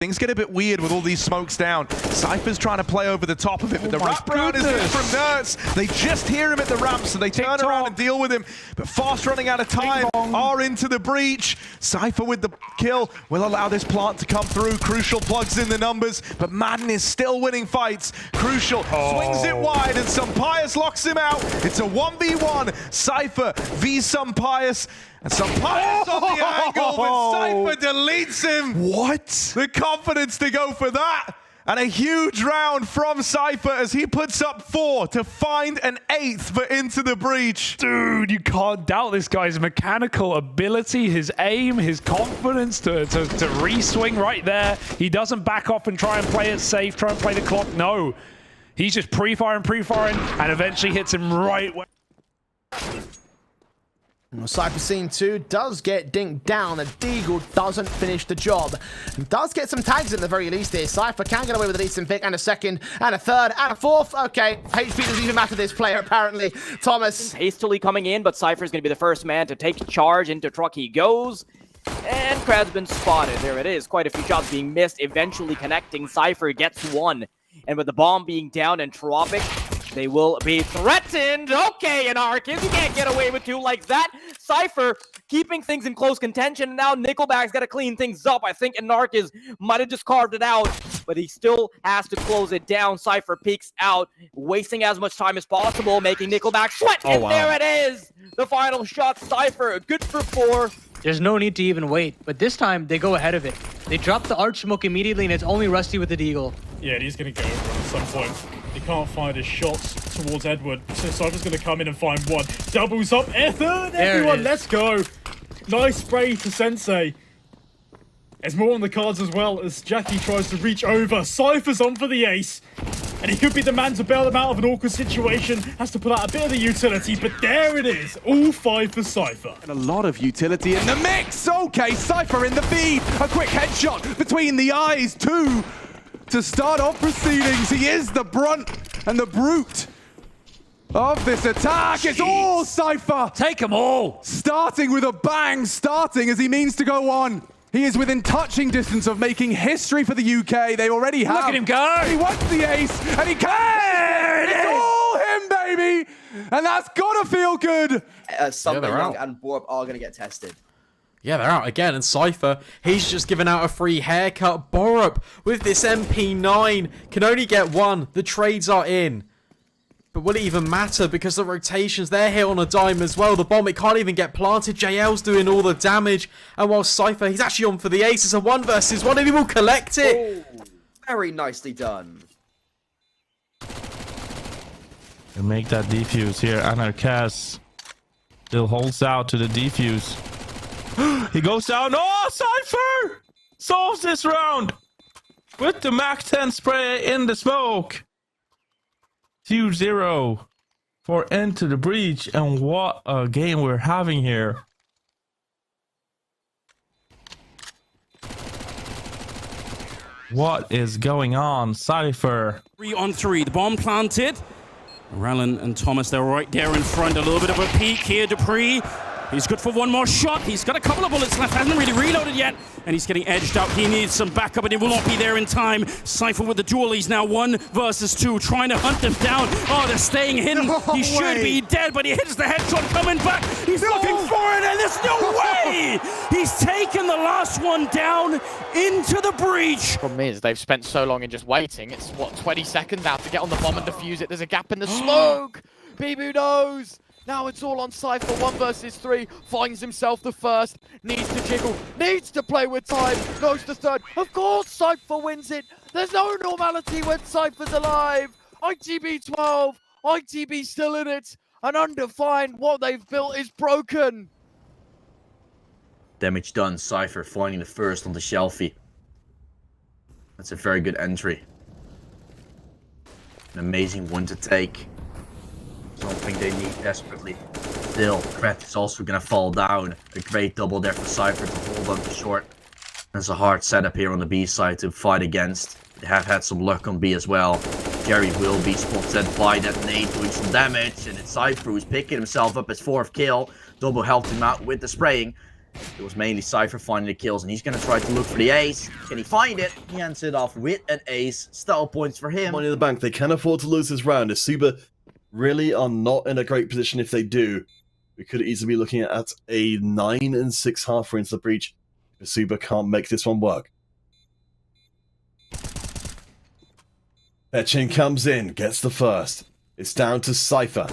Things get a bit weird with all these smokes down. Cypher's trying to play over the top of it, but the wraparound is in from Nerds. They just hear him at the ramp, so they turn around and deal with him. But fast running out of time, are into the breach. Cypher with the kill will allow this plant to come through. Crucial plugs in the numbers, but Madden is still winning fights. Crucial swings it wide, and Sumpius locks him out. It's a 1v1. Cypher v Sumpius. And Sumpius on the angle, but Cypher deletes him. What? The confidence to go for that. And a huge round from Cypher as he puts up 4 to find an 8th for Into the Breach. Dude, you can't doubt this guy's mechanical ability, his aim, his confidence to re-swing right there. He doesn't back off and try and play it safe, try and play the clock. No. He's just pre-firing, and eventually hits him right where... Cypher Scene 2 does get dinked down, and Deagle doesn't finish the job. He does get some tags at the very least here. Cypher can get away with a decent pick, and a second, and a third, and a fourth. Okay, HP doesn't even matter to this player, apparently. Thomas. Hastily coming in, but Cypher's going to be the first man to take charge. Into truck he goes. And Krad's been spotted. There it is. Quite a few shots being missed. Eventually connecting. Cypher gets one. And with the bomb being down and Tropic, they will be threatened. Okay, Anarchist, you can't get away with two like that. Cypher keeping things in close contention. Now Nickelback's got to clean things up. I think Anarchist might have just carved it out, but he still has to close it down. Cypher peeks out, wasting as much time as possible, making Nickelback sweat. And there it is. The final shot, Cypher, good for 4. There's no need to even wait, but this time they go ahead of it. They drop the arch smoke immediately, and it's only Rusty with the Deagle. Yeah, he's going to go over at some point. He can't find his shots towards Edward, so Cypher's going to come in and find one. Doubles up, third, everyone, let's go. Nice spray for Sensei. There's more on the cards as well as Jackie tries to reach over. Cypher's on for the ace. And he could be the man to bail them out of an awkward situation. Has to pull out a bit of the utility, but there it is. All 5 for Cypher. And a lot of utility in the mix. Okay, Cypher in the feed. A quick headshot between the eyes, 2 to start off proceedings. He is the brunt and the brute of this attack. It's all Cypher. Take them all. Starting with a bang, starting as he means to go on. He is within touching distance of making history for the UK. They already have. Look at him go. He wants the ace, and he can. It's all him, baby. And that's got to feel good. Young and Borb are going to get tested. Yeah, they're out again, and Cypher, he's just given out a free haircut. Borup, with this MP9, can only get 1. The trades are in. But will it even matter? Because the rotations, they're hit on a dime as well. The bomb, it can't even get planted. JL's doing all the damage. And while Cypher, he's actually on for the ace. It's a 1 versus 1, and he will collect it. Oh, very nicely done. And make that defuse here. Anarchist still holds out to the defuse. He goes down. Oh, Cypher solves this round with the Mach 10 spray in the smoke. 2-0 for Into the Breach, and what a game we're having here. What is going on, Cypher? 3 on 3, the bomb planted. Rallen and Thomas, they're right there in front. A little bit of a peek here, Dupree. He's good for one more shot. He's got a couple of bullets left, hasn't really reloaded yet. And he's getting edged out. He needs some backup, but it will not be there in time. Cypher with the duel. He's now 1 versus 2, trying to hunt them down. Oh, they're staying hidden. He should be dead, but he hits the headshot coming back. He's looking for it, and there's no way! He's taken the last one down into the breach. Problem is, they've spent so long in just waiting. It's, what, 20 seconds now to get on the bomb and defuse it. There's a gap in the smoke. Bibu knows. Now it's all on Cypher, 1 versus 3, finds himself the first, needs to jiggle, needs to play with time, goes to third. Of course Cypher wins it. There's no normality when Cypher's alive. ITB 12, ITB still in it, and undefined, what they've built is broken. Damage done, Cypher finding the first on the Shelfie. That's a very good entry. An amazing one to take. Something they need desperately. Still, Kret is also going to fall down. A great double there for Cypher to hold on to short. There's a hard setup here on the B side to fight against. They have had some luck on B as well. Jerry will be spotted by that nade doing some damage. And it's Cypher who's picking himself up his 4th kill. Double helped him out with the spraying. It was mainly Cypher finding the kills, and he's going to try to look for the ace. Can he find it? He ends it off with an ace. Style points for him. Money in the bank. They can afford to lose this round. If Suba really are not in a great position if they do, we could easily be looking at a 9-6 half for Into the Breach. If Suba can't make this one work. Etchin comes in, gets the first. It's down to Cypher.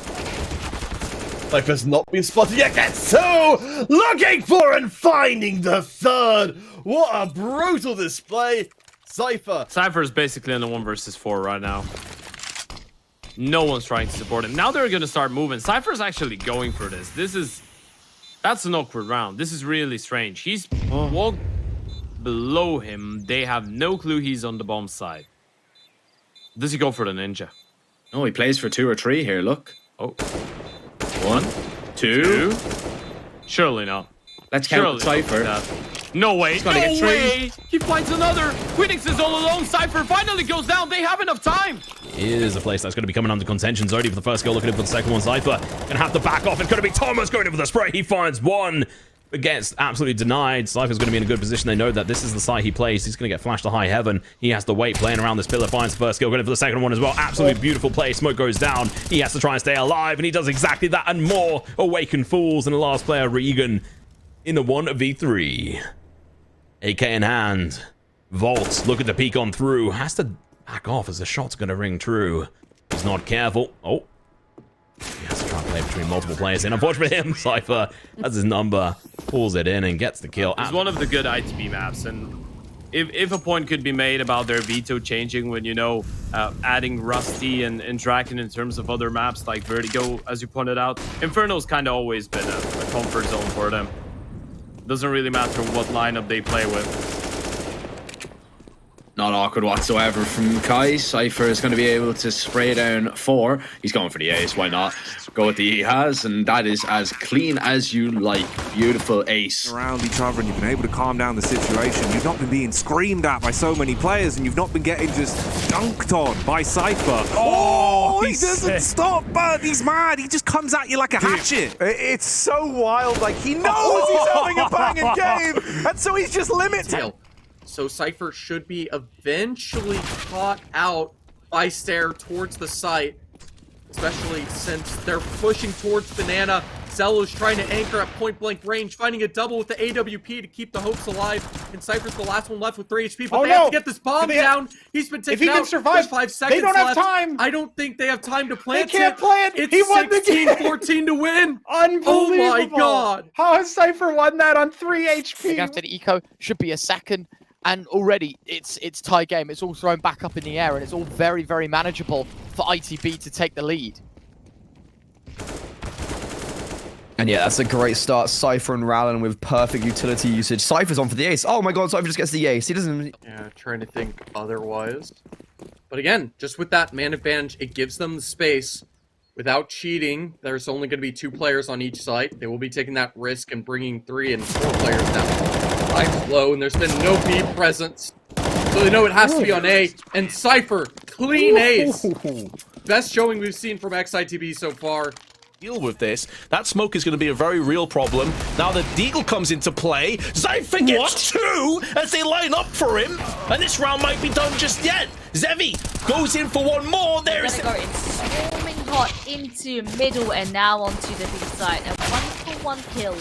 Cypher's not been spotted yet. Gets two! Looking for and finding the third! What a brutal display! Cypher. Cypher is basically on the 1 versus 4 right now. No one's trying to support him. Now they're going to start moving. Cypher's actually going for this. That's an awkward round. This is really strange. He's walked below him. They have no clue he's on the bomb side. Does he go for the ninja? No, he plays for 2 or 3 here, look. Oh. 1, 2. Surely not. Let's count Cypher. No way. No way. He finds another. Quiddix is all alone. Cypher finally goes down. They have enough time. Is a place that's going to be coming under contention. Zodi for the first goal, looking in for the second one. Cypher gonna have to back off. It's going to be Thomas going in for the spray. He finds one, but gets absolutely denied. Cypher's going to be in a good position. They know that this is the site he plays. He's going to get flashed to high heaven. He has to wait, playing around this pillar. Finds the first kill, going in for the second one as well. Absolutely beautiful play. Smoke goes down. He has to try and stay alive, and he does exactly that and more. Awaken Fools, and the last player, Regan, in the 1v3. AK in hand. Vault, look at the peek on through. Has to back off as the shot's going to ring true. He's not careful. Oh. He has to try and play between multiple players. And unfortunately for him, Cypher has his number, pulls it in and gets the kill. It's one of the good ITB maps. And if a point could be made about their veto changing when, you know, adding Rusty and Draken in terms of other maps like Vertigo, as you pointed out, Inferno's kind of always been a comfort zone for them. Doesn't really matter what lineup they play with. Not awkward whatsoever from Kai. Cypher is going to be able to spray down 4. He's going for the ace. Why not? Go with the he has, and that is as clean as you like. Beautiful ace. Around each other, and you've been able to calm down the situation. You've not been being screamed at by so many players, and you've not been getting just dunked on by Cypher. Oh, he doesn't stop, but he's mad. He just comes at you like a hatchet. It's so wild. Like, he knows he's having a banging game, and so he's just limited. So Cypher should be eventually caught out by Stair towards the site, especially since they're pushing towards Banana. Zello's trying to anchor at point-blank range, finding a double with the AWP to keep the hopes alive, and Cypher's the last one left with 3 HP, but they have to get this bomb down. He's been taken out. If he can survive, 5 seconds they don't have left. time. I don't think they have time to plant it. They can't plant. It's He won the game. 16-14 to win. Unbelievable. Oh my god. How has Cypher won that on 3 HP? After the eco, should be a second. And already, it's tie game. It's all thrown back up in the air, and it's all very, very manageable for ITB to take the lead. And yeah, that's a great start. Cypher and Rallen with perfect utility usage. Cypher's on for the ace. Oh my god, Cypher just gets the ace. He doesn't... Yeah, trying to think otherwise. But again, just with that man advantage, it gives them the space. Without cheating, there's only going to be 2 players on each site. They will be taking that risk and bringing 3 and 4 players down. Time's low, and there's been no B presence. So they know it has to be on A. And Cypher, clean ace. Best showing we've seen from XITB so far. Deal with this. That smoke is going to be a very real problem. Now the Deagle comes into play. Cypher gets 2 as they line up for him. And this round might be done just yet. Zevi goes in for one more. There is... Go in swarming hot into middle and now onto the B side. A 1-for-1 kill.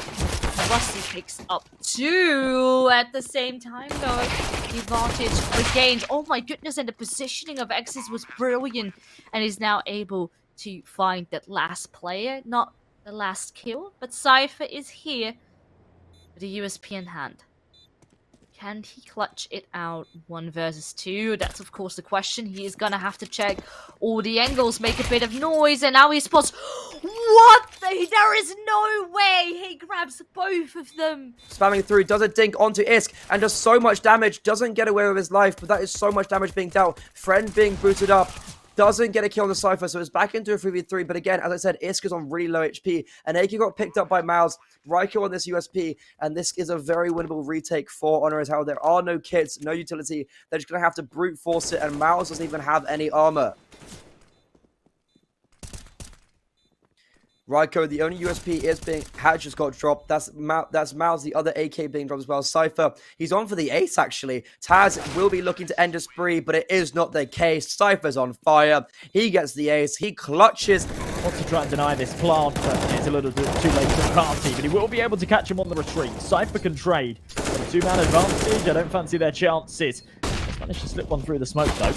Rusty picks up 2 at the same time though. The advantage regained. Oh my goodness, and the positioning of X's was brilliant. And is now able to find that last player. Not the last kill, but Cypher is here with a USP in hand. Can he clutch it out 1 versus 2? That's of course the question. He is gonna have to check all the angles, make a bit of noise, and now he spots... What? There is no way he grabs both of them. Spamming through, does a dink onto Isk, and does so much damage, doesn't get away with his life, but that is so much damage being dealt. Friend being booted up. Doesn't get a kill on the Cypher, so it's back into a 3v3. But again, as I said, Isk is on really low HP. And AK got picked up by Miles. Ryko on this USP. And this is a very winnable retake for Honor as hell. There are no kits, no utility. They're just going to have to brute force it. And Miles doesn't even have any armor. Ryko, the only USP is being Hatch just got dropped. That's Miles, the other AK being dropped as well. Cypher, he's on for the ace actually. Taz will be looking to end a spree, but it is not the case. Cypher's on fire. He gets the ace. He clutches. Wants to try and deny this plant, but it's a little bit too late for the party. But he will be able to catch him on the retreat. Cypher can trade. A two-man advantage. I don't fancy their chances. Just managed to slip one through the smoke though.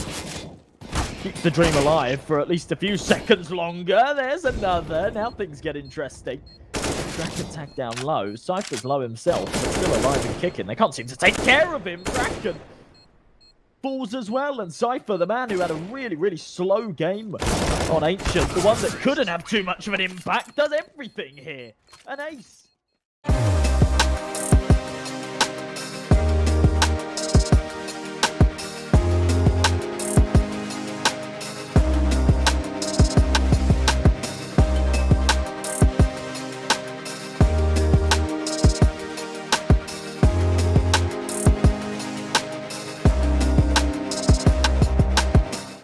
Keeps the dream alive for at least a few seconds longer. There's another. Now things get interesting. Draken tagged down low. Cypher's low himself, but still alive and kicking. They can't seem to take care of him. Draken falls as well, and Cypher, the man who had a really slow game on Ancient, the one that couldn't have too much of an impact, does everything here. An ace.